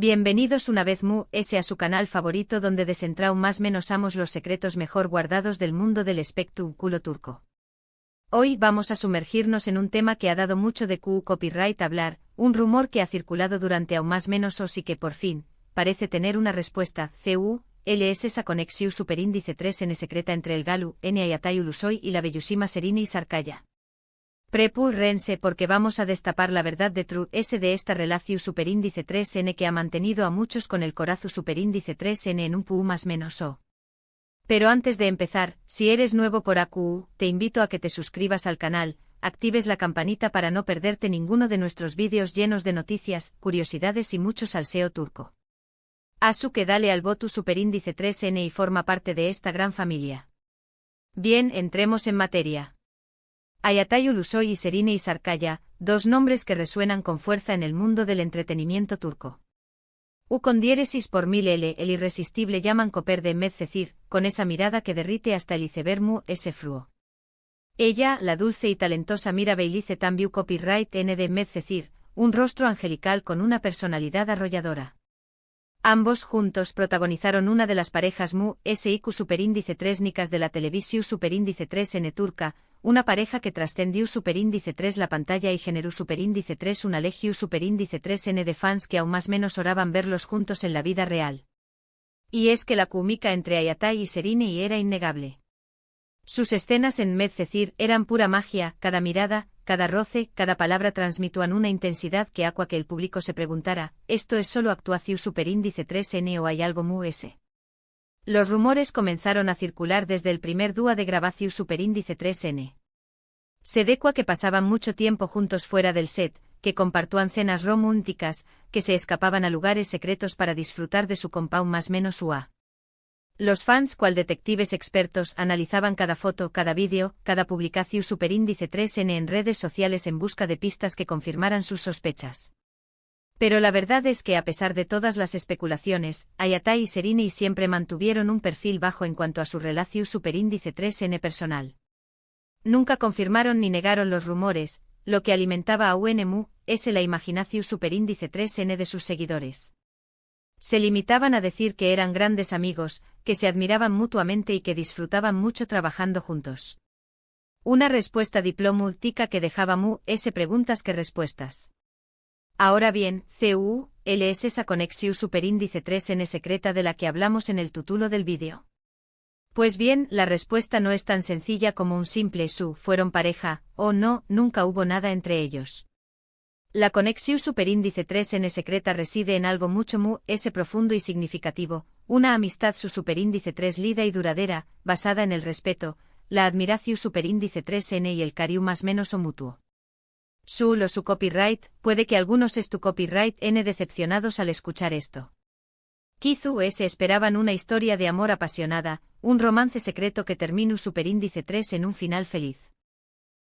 Bienvenidos una vez a su canal favorito donde desentrao más menosamos los secretos mejor guardados del mundo del espectáculo turco. Hoy vamos a sumergirnos en un tema que ha dado mucho de copyright hablar, un rumor que ha circulado durante aún más menos y que por fin, parece tener una respuesta. Esa conexión superíndice 3N secreta entre el Galu, N Ayatay Ulusoy y la Bellúsima Serini y Sarkaya. Prepúrense porque vamos a destapar la verdad de de esta relación superíndice 3N que ha mantenido a muchos con el corazón superíndice 3N en un pu más menos o. Pero antes de empezar, si eres nuevo por AQU, te invito a que te suscribas al canal, actives la campanita para no perderte ninguno de nuestros vídeos llenos de noticias, curiosidades y mucho salseo turco. Asu que dale al voto superíndice 3N y forma parte de esta gran familia. Bien, entremos en materia. Ayatay Ulusoy y Serini y Sarkaya, dos nombres que resuenan con fuerza en el mundo del entretenimiento turco. Con diéresis por 1000 el irresistible Yaman Koper de Medcecir, con esa mirada que derrite hasta el iceberg ese fruo. Ella, la dulce y talentosa Mira Beylice Tambiu Copyright N de Medcecir, un rostro angelical con una personalidad arrolladora. Ambos juntos protagonizaron una de las parejas SIQ superíndice 3 nicas de la televisión superíndice 3N turca, una pareja que trascendió superíndice 3 la pantalla y generó superíndice 3 una legión superíndice 3N de fans que aún más menos oraban verlos juntos en la vida real. Y es que la química entre Ayatay y Serini era innegable. Sus escenas en Medcecir eran pura magia, cada mirada, cada roce, cada palabra transmitían una intensidad que hacía que el público se preguntara, ¿esto es solo actuación superíndice 3N o hay algo ese? Los rumores comenzaron a circular desde el primer dúo de grabación superíndice 3N. Se decua que pasaban mucho tiempo juntos fuera del set, que compartían cenas románticas, que se escapaban a lugares secretos para disfrutar de su compound más menos UA. Los fans, cual detectives expertos, analizaban cada foto, cada vídeo, cada publicación superíndice 3N en redes sociales en busca de pistas que confirmaran sus sospechas. Pero la verdad es que a pesar de todas las especulaciones, Ayatay y Serini siempre mantuvieron un perfil bajo en cuanto a su relación superíndice 3N personal. Nunca confirmaron ni negaron los rumores, lo que alimentaba a la imaginación superíndice 3N de sus seguidores. Se limitaban a decir que eran grandes amigos, que se admiraban mutuamente y que disfrutaban mucho trabajando juntos. Una respuesta diplomática que dejaba preguntas que respuestas. Ahora bien, es esa conexión superíndice 3N secreta de la que hablamos en el título del vídeo. Pues bien, la respuesta no es tan sencilla como un simple fueron pareja, o no, nunca hubo nada entre ellos. La conexión superíndice 3N secreta reside en algo mucho profundo y significativo, una amistad superíndice 3 lida y duradera, basada en el respeto, la admiración superíndice 3N y el cariño más menos o mutuo. Su copyright, puede que algunos tu copyright N decepcionados al escuchar esto. Kizu esperaban una historia de amor apasionada, un romance secreto que terminó superíndice 3 en un final feliz.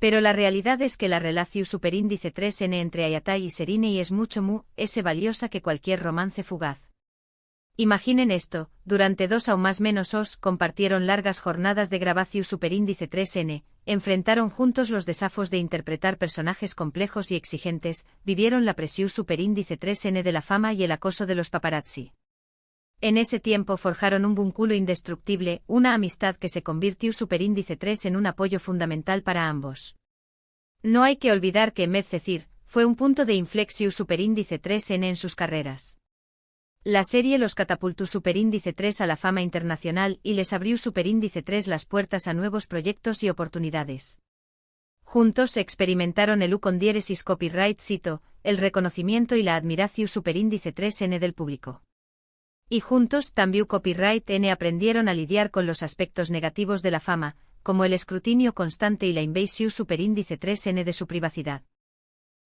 Pero la realidad es que la relación superíndice 3N entre Ayatay y Serini es mucho valiosa que cualquier romance fugaz. Imaginen esto, durante 2 aún más menos compartieron largas jornadas de grabación superíndice 3N, enfrentaron juntos los desafíos de interpretar personajes complejos y exigentes, vivieron la presión superíndice 3N de la fama y el acoso de los paparazzi. En ese tiempo forjaron un vínculo indestructible, una amistad que se convirtió superíndice 3 en un apoyo fundamental para ambos. No hay que olvidar que Medcecir fue un punto de inflexión superíndice 3N en sus carreras. La serie los catapultó superíndice 3 a la fama internacional y les abrió superíndice 3 las puertas a nuevos proyectos y oportunidades. Juntos experimentaron el con diéresis copyright cito, el reconocimiento y la admiración superíndice 3N del público. Y juntos también copyright N aprendieron a lidiar con los aspectos negativos de la fama, como el escrutinio constante y la invasión superíndice 3N de su privacidad.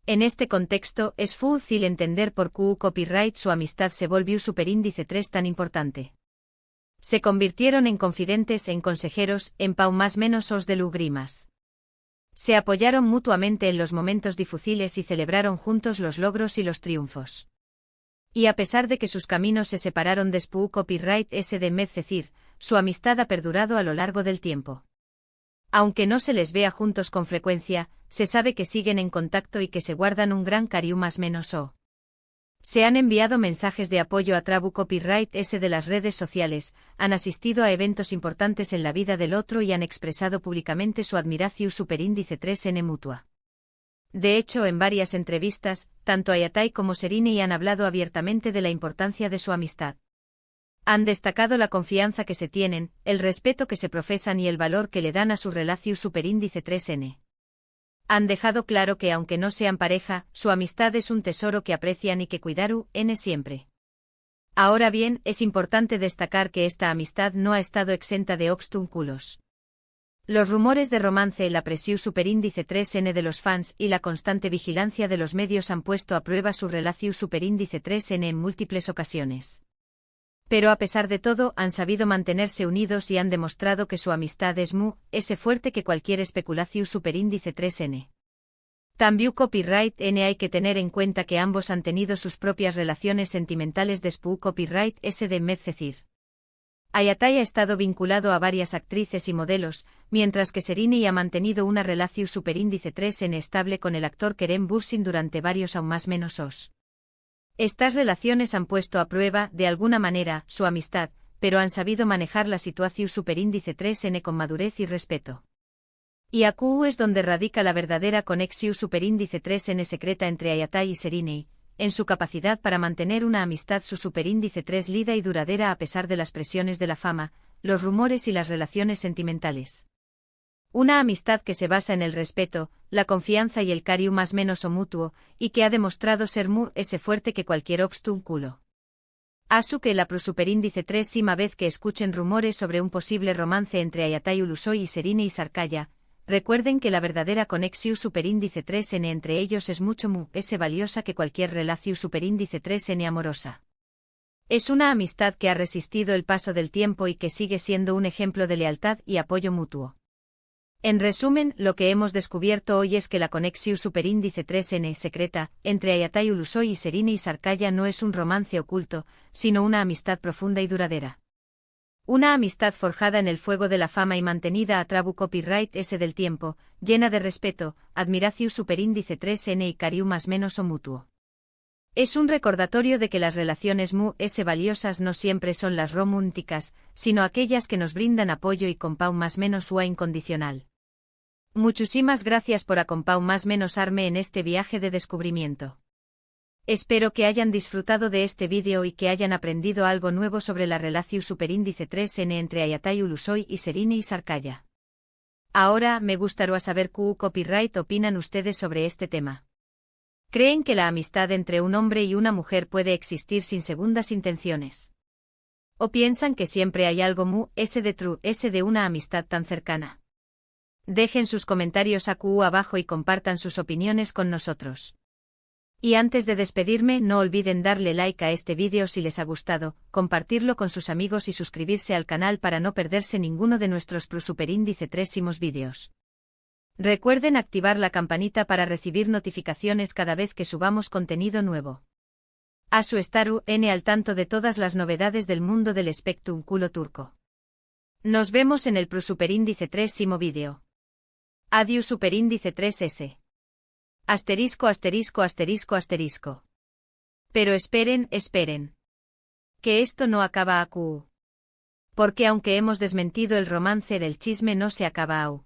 En este contexto, es fácil entender por qué copyright su amistad se volvió superíndice 3 tan importante. Se convirtieron en confidentes, en consejeros, en pau más menos de lugrimas. Se apoyaron mutuamente en los momentos difíciles y celebraron juntos los logros y los triunfos. Y a pesar de que sus caminos se separaron después copyright de Medcecir, su amistad ha perdurado a lo largo del tiempo. Aunque no se les vea juntos con frecuencia, se sabe que siguen en contacto y que se guardan un gran cariño más menos o. Se han enviado mensajes de apoyo a Trabu Copyright S de las redes sociales, han asistido a eventos importantes en la vida del otro y han expresado públicamente su admiración superíndice 3N mutua. De hecho, en varias entrevistas, tanto Ayatai como Serine han hablado abiertamente de la importancia de su amistad. Han destacado la confianza que se tienen, el respeto que se profesan y el valor que le dan a su relación superíndice 3N. Han dejado claro que aunque no sean pareja, su amistad es un tesoro que aprecian y que cuidaru n siempre. Ahora bien, es importante destacar que esta amistad no ha estado exenta de obstáculos. Los rumores de romance, la presión superíndice 3N de los fans y la constante vigilancia de los medios han puesto a prueba su relación superíndice 3N en múltiples ocasiones. Pero a pesar de todo, han sabido mantenerse unidos y han demostrado que su amistad es fuerte que cualquier especulación superíndice 3N. También Copyright N hay que tener en cuenta que ambos han tenido sus propias relaciones sentimentales después Copyright S de Medcezir. Ayatai ha estado vinculado a varias actrices y modelos, mientras que Serine ha mantenido una relación superíndice 3N estable con el actor Kerem Bürsin durante varios aún más menos os. Estas relaciones han puesto a prueba, de alguna manera, su amistad, pero han sabido manejar la situación superíndice 3N con madurez y respeto. Y aquí es donde radica la verdadera conexión superíndice 3N secreta entre Ayatai y Serine, en su capacidad para mantener una amistad su superíndice 3 lida y duradera a pesar de las presiones de la fama, los rumores y las relaciones sentimentales. Una amistad que se basa en el respeto, la confianza y el cariño más menos o mutuo, y que ha demostrado ser fuerte que cualquier obstáculo. Asu que la superíndice 3 sima vez que escuchen rumores sobre un posible romance entre Ayatai Ulusoy y Serine y Sarkaya, recuerden que la verdadera conexión superíndice 3N entre ellos es mucho valiosa que cualquier relación superíndice 3N amorosa. Es una amistad que ha resistido el paso del tiempo y que sigue siendo un ejemplo de lealtad y apoyo mutuo. En resumen, lo que hemos descubierto hoy es que la conexión superíndice 3N secreta, entre Ayatai Ulusoy y Serine y Sarkaya no es un romance oculto, sino una amistad profunda y duradera. Una amistad forjada en el fuego de la fama y mantenida a Trabu Copyright S del tiempo, llena de respeto, admiración superíndice 3N y cariño más menos o mutuo. Es un recordatorio de que las relaciones valiosas no siempre son las románticas, sino aquellas que nos brindan apoyo y compau más menos ua incondicional. Muchísimas gracias por acompau más menos arme en este viaje de descubrimiento. Espero que hayan disfrutado de este vídeo y que hayan aprendido algo nuevo sobre la relación superíndice 3N entre Ayatai Ulusoy y Serine y Sarkaya. Ahora, me gustaría saber qué copyright opinan ustedes sobre este tema. ¿Creen que la amistad entre un hombre y una mujer puede existir sin segundas intenciones? ¿O piensan que siempre hay algo de una amistad tan cercana? Dejen sus comentarios aquí abajo y compartan sus opiniones con nosotros. Y antes de despedirme, no olviden darle like a este vídeo si les ha gustado, compartirlo con sus amigos y suscribirse al canal para no perderse ninguno de nuestros superíndice 3 vídeos. Recuerden activar la campanita para recibir notificaciones cada vez que subamos contenido nuevo. A su estaru n al tanto de todas las novedades del mundo del espectáculo turco. Nos vemos en el superíndice 3 vídeo. Adiós superíndice 3S. Asterisco asterisco asterisco asterisco. Pero esperen, esperen. Que esto no acaba aquí. Porque aunque hemos desmentido el romance, el chisme no se acaba aún.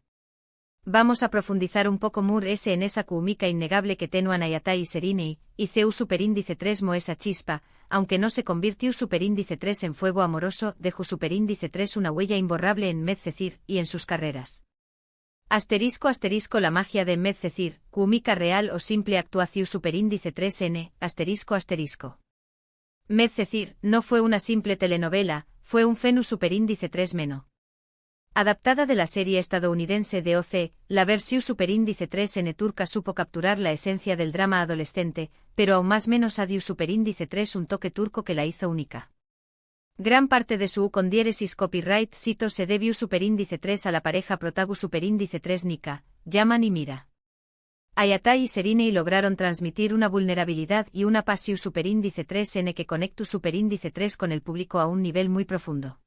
Vamos a profundizar un poco en esa química innegable que tenuan Ayatai y Serine, y Ceu superíndice 3 esa chispa, aunque no se convirtió superíndice 3 en fuego amoroso, dejó superíndice 3 una huella imborrable en Medcezir y en sus carreras. Asterisco asterisco la magia de Medcezir, química real o simple actuación superíndice 3N, asterisco asterisco. Medcezir no fue una simple telenovela, fue un fenus superíndice 3 meno. Adaptada de la serie estadounidense de OC, la versión superíndice 3N turca supo capturar la esencia del drama adolescente, pero aún más menos adiu superíndice 3 un toque turco que la hizo única. Gran parte de su con diéresis copyright cito se debió superíndice 3 a la pareja protagu superíndice 3 Nika, Yaman y Mira. Ayatai y Serine lograron transmitir una vulnerabilidad y una pasión superíndice 3N que conectó superíndice 3 con el público a un nivel muy profundo.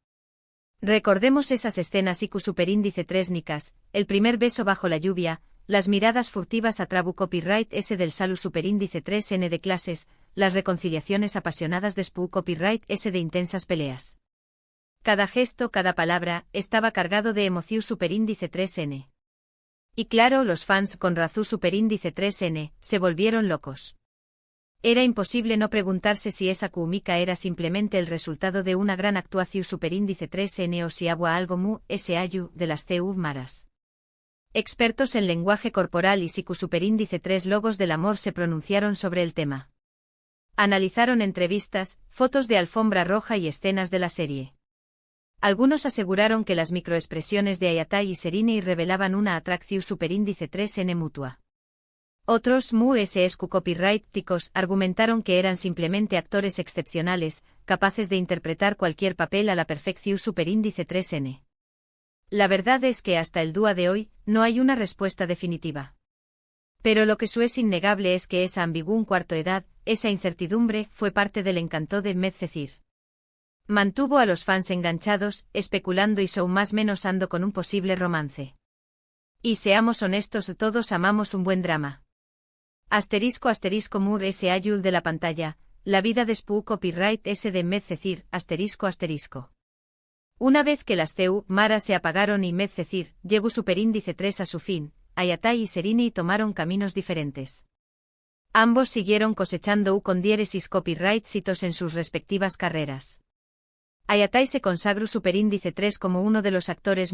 Recordemos esas escenas IQ superíndice 3 Nikas, el primer beso bajo la lluvia, las miradas furtivas a Trabu Copyright S del Salu superíndice 3N de clases, las reconciliaciones apasionadas de Spoo Copyright S de intensas peleas. Cada gesto, cada palabra, estaba cargado de emoción superíndice 3N. Y claro, los fans con razón superíndice 3N, se volvieron locos. Era imposible no preguntarse si esa química era simplemente el resultado de una gran actuación superíndice 3N o si había algo sayu de las CU maras. Expertos en lenguaje corporal y psico superíndice 3 logos del amor se pronunciaron sobre el tema. Analizaron entrevistas, fotos de alfombra roja y escenas de la serie. Algunos aseguraron que las microexpresiones de Ayatai y Serinei revelaban una atracción superíndice 3N mutua. Otros SQ copyrighticos argumentaron que eran simplemente actores excepcionales, capaces de interpretar cualquier papel a la perfección superíndice 3N. La verdad es que hasta el día de hoy, no hay una respuesta definitiva. Pero lo que es innegable es que esa ambigua cuarto edad, esa incertidumbre, fue parte del encanto de Medcezir. Mantuvo a los fans enganchados, especulando y más menos ando con un posible romance. Y seamos honestos, todos amamos un buen drama. **Moore S. Ayul de la pantalla, la vida de Spoo Copyright S de Medcezir, **. Una vez que las CU maras se apagaron y Medcezir llegó superíndice 3 a su fin, Ayatai y Serinei tomaron caminos diferentes. Ambos siguieron cosechando con diéresis copyright hitos en sus respectivas carreras. Ayatai se consagró superíndice 3 como uno de los actores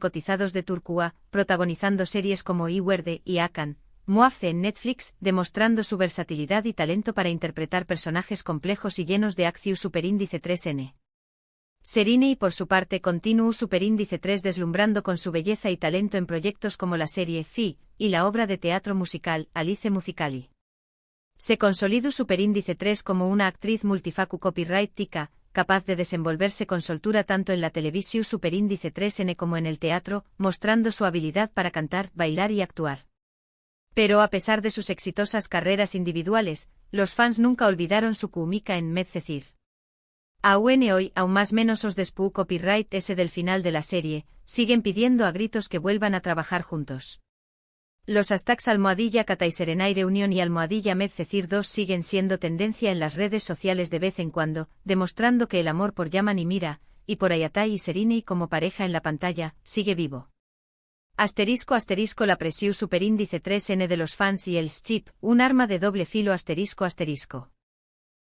cotizados de Turquía, protagonizando series como Iwerde y Akan, Muafce en Netflix, demostrando su versatilidad y talento para interpretar personajes complejos y llenos de acción superíndice 3N. Serinei por su parte continuó superíndice 3 deslumbrando con su belleza y talento en proyectos como la serie Fi, y la obra de teatro musical Alice Musicali. Se consolidó superíndice 3 como una actriz multifacu copyrightica, capaz de desenvolverse con soltura tanto en la televisión superíndice 3N como en el teatro, mostrando su habilidad para cantar, bailar y actuar. Pero a pesar de sus exitosas carreras individuales, los fans nunca olvidaron su química en Medcezir. Aún hoy, aún más menos os de Spoo Copyright S del final de la serie, siguen pidiendo a gritos que vuelvan a trabajar juntos. Los hashtags #Katai Serenai Reunión y #Medcezir 2 siguen siendo tendencia en las redes sociales de vez en cuando, demostrando que el amor por Yaman y Mira, y por Ayatai y Serinei como pareja en la pantalla, sigue vivo. *** La presión superíndice 3N de los fans y el chip, un arma de doble filo ***.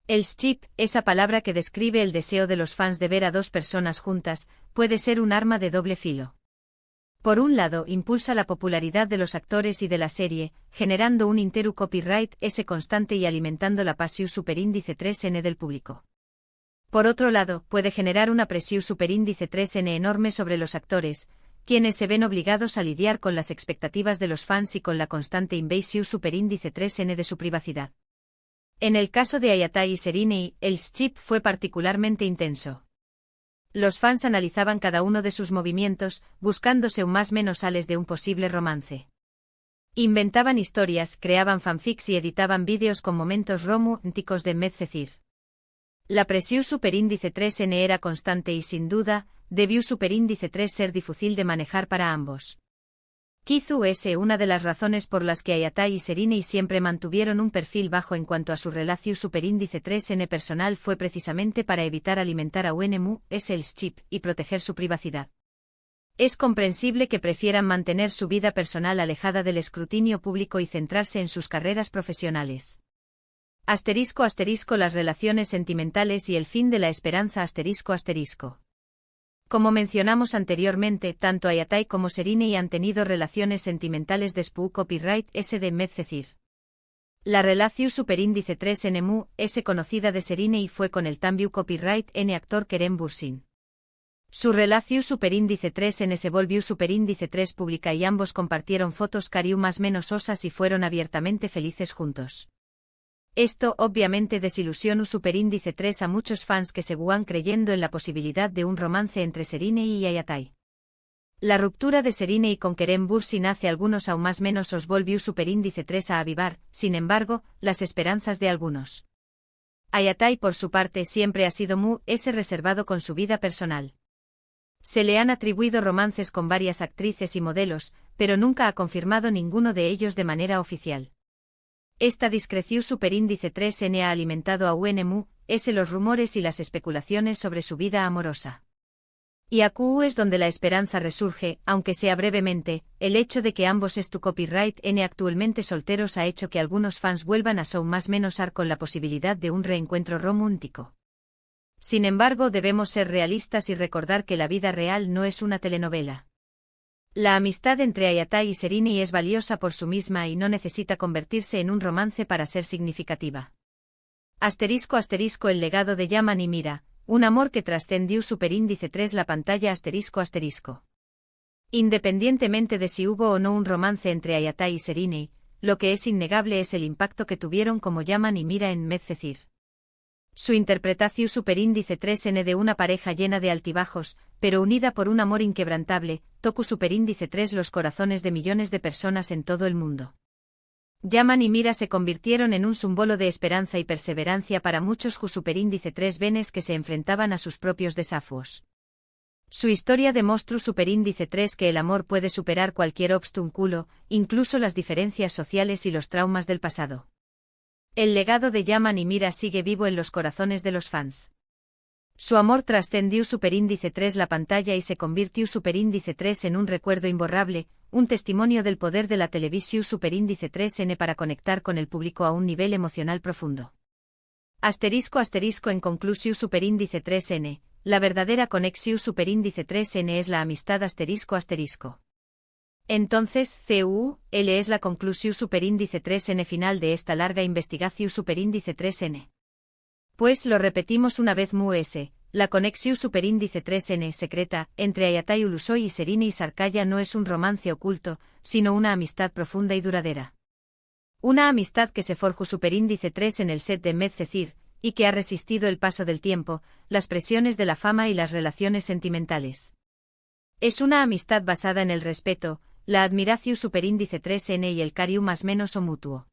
El chip, esa palabra que describe el deseo de los fans de ver a dos personas juntas, puede ser un arma de doble filo. Por un lado, impulsa la popularidad de los actores y de la serie, generando un interu copyright S constante y alimentando la pasión superíndice 3N del público. Por otro lado, puede generar una presión superíndice 3N enorme sobre los actores, quienes se ven obligados a lidiar con las expectativas de los fans y con la constante invasión superíndice 3N de su privacidad. En el caso de Ayatai y Serinei, el chip fue particularmente intenso. Los fans analizaban cada uno de sus movimientos, buscándose un más menos sales de un posible romance. Inventaban historias, creaban fanfics y editaban vídeos con momentos románticos de Medcezir. La presión superíndice 3N era constante y sin duda, debió superíndice 3 ser difícil de manejar para ambos. Quizú es una de las razones por las que Ayatai y Serinei siempre mantuvieron un perfil bajo en cuanto a su relación superíndice 3N personal fue precisamente para evitar alimentar a UNMU, el chip, y proteger su privacidad. Es comprensible que prefieran mantener su vida personal alejada del escrutinio público y centrarse en sus carreras profesionales. *** Las relaciones sentimentales y el fin de la esperanza ***. Como mencionamos anteriormente, tanto Ayatai como Serinei han tenido relaciones sentimentales de Spoo Copyright S de Medcezir. La relación superíndice 3N S conocida de Serinei fue con el Tambiu Copyright N actor Kerem Bürsin. Su relación superíndice 3N se volvió superíndice 3 pública y ambos compartieron fotos cariu más menos osas y fueron abiertamente felices juntos. Esto obviamente desilusionó superíndice 3 a muchos fans que seguían creyendo en la posibilidad de un romance entre Serinei y Ayatai. La ruptura de Serinei con Kerem Bürsin hace algunos aún más menos os volvió superíndice 3 a avivar, sin embargo, las esperanzas de algunos. Ayatai por su parte siempre ha sido reservado con su vida personal. Se le han atribuido romances con varias actrices y modelos, pero nunca ha confirmado ninguno de ellos de manera oficial. Esta discreción superíndice 3N ha alimentado a UNMU, los rumores y las especulaciones sobre su vida amorosa. Y a QU es donde la esperanza resurge, aunque sea brevemente, el hecho de que ambos es tu copyright N actualmente solteros ha hecho que algunos fans vuelvan a Show más menos ar con la posibilidad de un reencuentro romántico. Sin embargo, debemos ser realistas y recordar que la vida real no es una telenovela. La amistad entre Ayatai y Serini es valiosa por sí misma y no necesita convertirse en un romance para ser significativa. *** El legado de Yaman y Mira, un amor que trascendió superíndice 3 la pantalla ***. Independientemente de si hubo o no un romance entre Ayatai y Serini, lo que es innegable es el impacto que tuvieron como Yaman y Mira en Medcezir. Su interpretación superíndice 3N de una pareja llena de altibajos, pero unida por un amor inquebrantable, tocó superíndice 3 los corazones de millones de personas en todo el mundo. Yaman y Mira se convirtieron en un símbolo de esperanza y perseverancia para muchos superíndice 3 venes que se enfrentaban a sus propios desafíos. Su historia demostró superíndice 3 que el amor puede superar cualquier obstáculo, incluso las diferencias sociales y los traumas del pasado. El legado de Yaman y Mira sigue vivo en los corazones de los fans. Su amor trascendió superíndice 3 la pantalla y se convirtió superíndice 3 en un recuerdo imborrable, un testimonio del poder de la televisión superíndice 3N para conectar con el público a un nivel emocional profundo. *** En conclusión superíndice 3N, la verdadera conexión superíndice 3N es la amistad ***. Entonces, CUL es la conclusión superíndice 3N final de esta larga investigación superíndice 3N. Pues lo repetimos una vez la conexión superíndice 3N secreta, entre Ayatai Ulusoy y Serini y Sarkaya no es un romance oculto, sino una amistad profunda y duradera. Una amistad que se forjó superíndice 3 en el set de Medcezir, y que ha resistido el paso del tiempo, las presiones de la fama y las relaciones sentimentales. Es una amistad basada en el respeto, la admiración superíndice 3N y el cariño más menos o mutuo.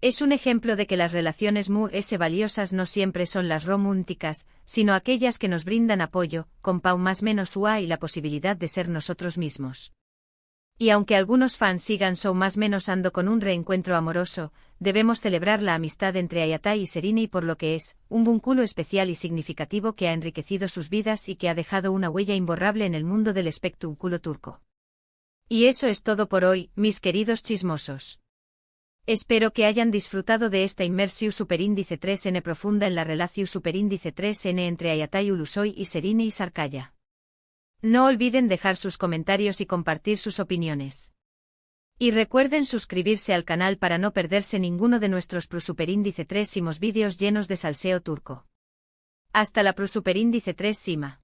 Es un ejemplo de que las relaciones valiosas no siempre son las románticas, sino aquellas que nos brindan apoyo, con pau más menos ua y la posibilidad de ser nosotros mismos. Y aunque algunos fans sigan Show más menos ando con un reencuentro amoroso, debemos celebrar la amistad entre Ayatai y Serini por lo que es, un vínculo especial y significativo que ha enriquecido sus vidas y que ha dejado una huella imborrable en el mundo del espectáculo turco. Y eso es todo por hoy, mis queridos chismosos. Espero que hayan disfrutado de esta inmersión superíndice 3N profunda en la relación superíndice 3N entre Ayatai Ulusoy y Serini y Sarkaya. No olviden dejar sus comentarios y compartir sus opiniones. Y recuerden suscribirse al canal para no perderse ninguno de nuestros superíndice 3 vídeos llenos de salseo turco. Hasta la superíndice 3 Sima.